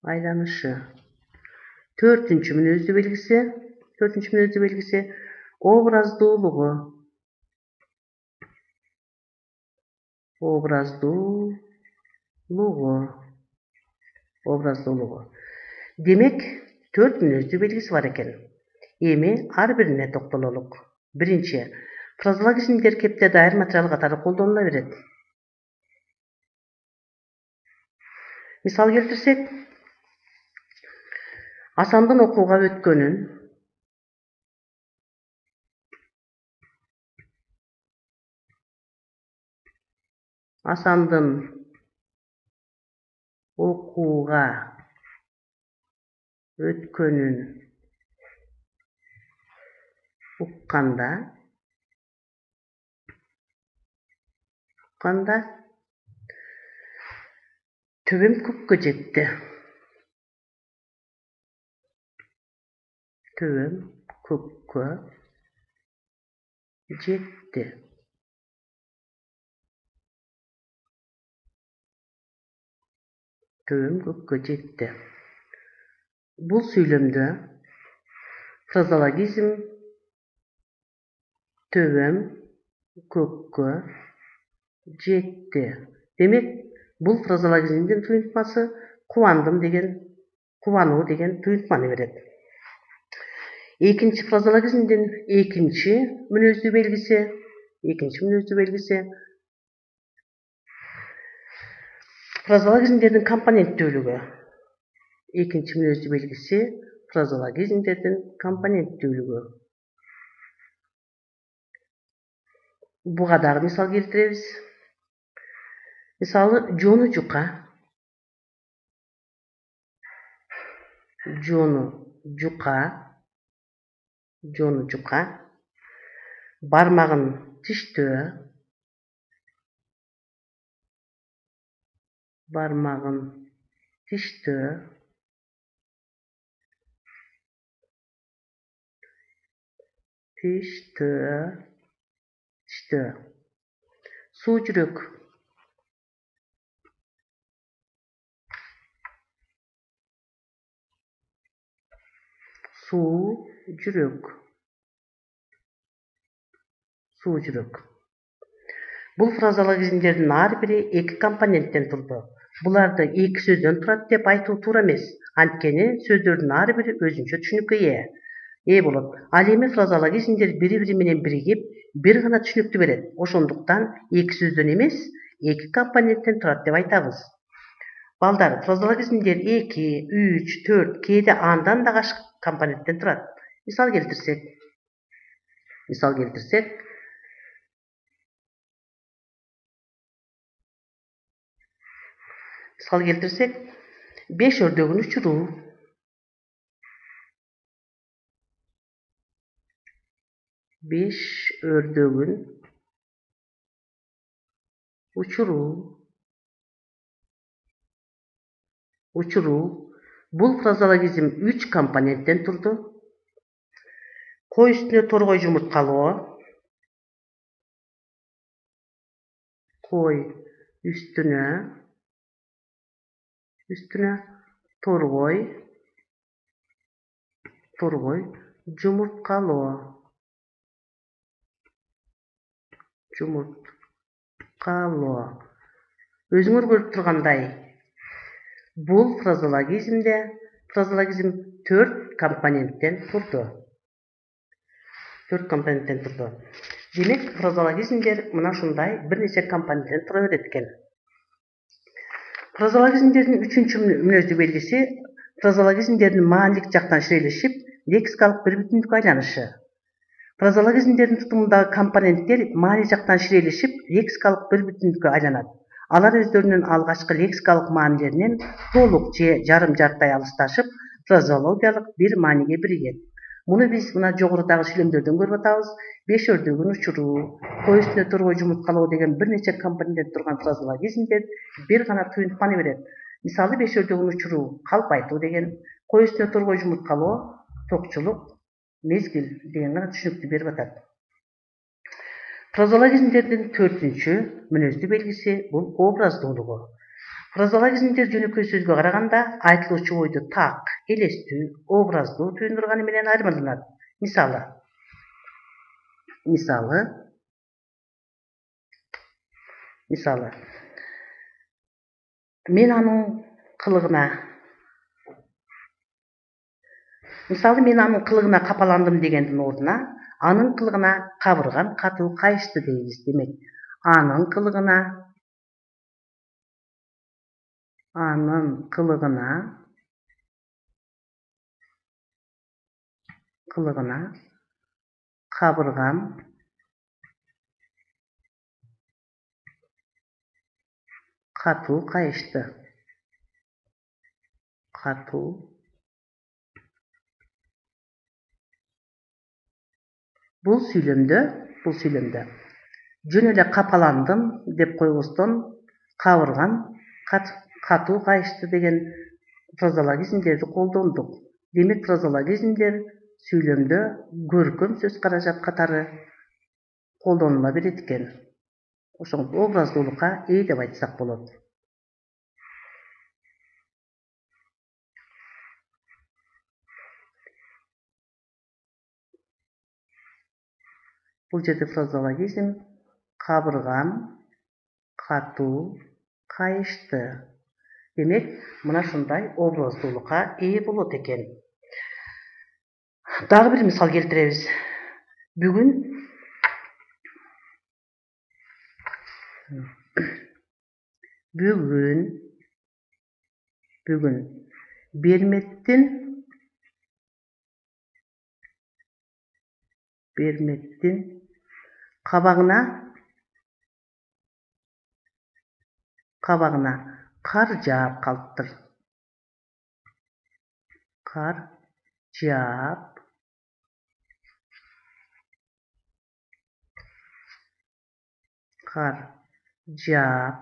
айланышы. Төртүнчү мүнөздүү белгиси образдуулугу. Демек, 4 мүнөздүү белгиси бар экен. Эми ар бирине токтололук. Биринчи, фразеологизмдер кепте дайыр материал катары колдонула берет. Мисал келтирсек, Асандын окууга өткөнүн, укканда төбөм көккө жетти. Төбөм көккө жетти. Бул сүйлөмдө фразеологизм төбөм көккө жетти. Демек, бул фразеологизмдин туюнтмасы кубануу деген туюнтманы берет. Экинчи фразеологизмдин экинчи мүнөздүү белгиси фразеологизмдердин компоненттүүлүгү. Экинчи мүнөздүү белгиси фразеологизмдердин компоненттүүлүгү. Буга дагы мисал келтиребиз. Мисалы, жону жука, бармагын тиштөө, суу жүрөк, Бул фразеологизмдердин ар бири эки компоненттен турду. Буларды эки сөздөн турат деп айтуу туура эмес. Анткени сөздөрдүн ар бири өзүнчө түшүнүккө ээ болот. Ал эми фразеологизмдер бири-бири менен биригип, бир гана түшүнүктү берет. Ошондуктан эки сөздөн эмес, эки компоненттен турат деп айтабыз. Балдар, фразеологизмдер 2, 3, 4, кээде андан да ашык компоненттен турат. Мисал келтирсек, 5 өрдөгүн учуруу. 5 өрдөгүн учуруу. Бул фразеологизм 3 компоненттен турду. Кой үстүнө торгой жумурткалоо. Кой үстүнө торгой жумурткалоо. Өзүңөр көрүп тургандай, бул фразеологизм 4 компоненттен турду. Демек, фразеологизмдер мына ушундай бир нече компоненттен тура берет экен. Фразеологизмдердин 3-чү мүнөздүү белгиси фразеологизмдердин маанилик жактан ширелешип, лексикалык бир бүтүндүккө айланышы. Фразеологизмдердин тутумундагы компоненттер маани жактан ширелешип, лексикалык бир бүтүндүккө айланат. Алар өздөрүнүн алгачкы лексикалык маанилеринен толук же жарым-жартай алысташып, фразеологиялык бир мааниге биригет. Муну биз мына жогорудагы сүйлөмдөрдөн көрүп атабыз. 5 өрдөгүн учуруу, кой үстүнө торгой жумурткалоо деген бир нече компоненттен турган фразеологизмдер бир гана туюнтманы берет. Мисалы, 5 өрдөгүн учуруу калп айтуу деген, кой үстүнө торгой жумурткалоо, токчулук, мезгил деген гана түшүнүктү берип атат. Фразеологизмдердин 4-чү мүнөздүү белгиси бул образдуулугу. Фразеологизмдер жөнөкөй сөзгө караганда айтылуучу ойду так, элестүү, образдуу түйүндүргөнү менен айырмаланат. Мисалы, мен анын кылыгына капаландым дегендин ордуна анын кылыгына кабыргам катуу кайышты дейбиз. Демек, анын кылыгына кабыргам катуу кайышты. Бул сүйлөмдө жөн эле капаландым деп койбостон кабыргам катуу кайышты деген фразеологизмдерди колдондук. Демек, фразеологизмдер сүйлөмдө көркөм сөз каражат катары колдонула берет экен. Ошондо образдуулукка ээ деп айтсак болот. Бул жерде фразеологизм кабыргам катуу кайышты. Демек, мына ушундай образдуулукка ээ болот экен. Дагы бир мисал келтиребиз. Бүгүн Берметтин кабагына кар жаап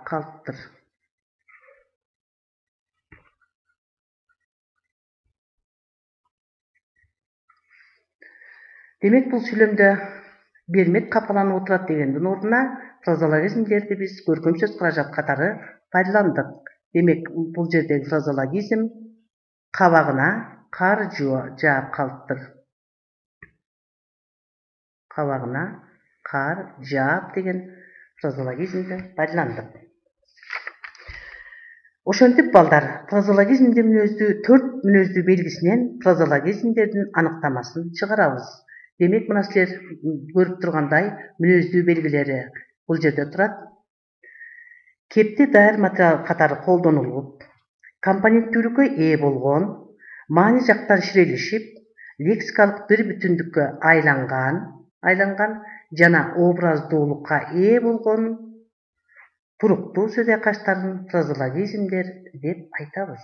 калыптыр. Демек, бул сүйлөмдө Бермет капаланып отурат дегендин ордуна фразеологизмдерди биз көркөм сөз каражат катары пайдаландык. Демек, бул жердеги фразеологизм кабагына кар жаап калыптыр. Деген фразеологизмди пайдаландык. Ошентип балдар, фразеологизмдин төрт мүнөздүү белгисинен фразеологизмдердин аныктамасын чыгарабыз. Демек, мына силер көрүп тургандай мүнөздүү белгилери бул жерде турат. Кепти даяр материал катары колдонулуп, компоненттүүлүккө ээ болгон, маани жактан ширелешип, лексикалык бир бүтүндүккө айланган жана образдуулукка ээ болгон туруктуу сөз айкаштарын фразеологизмдер деп айтабыз.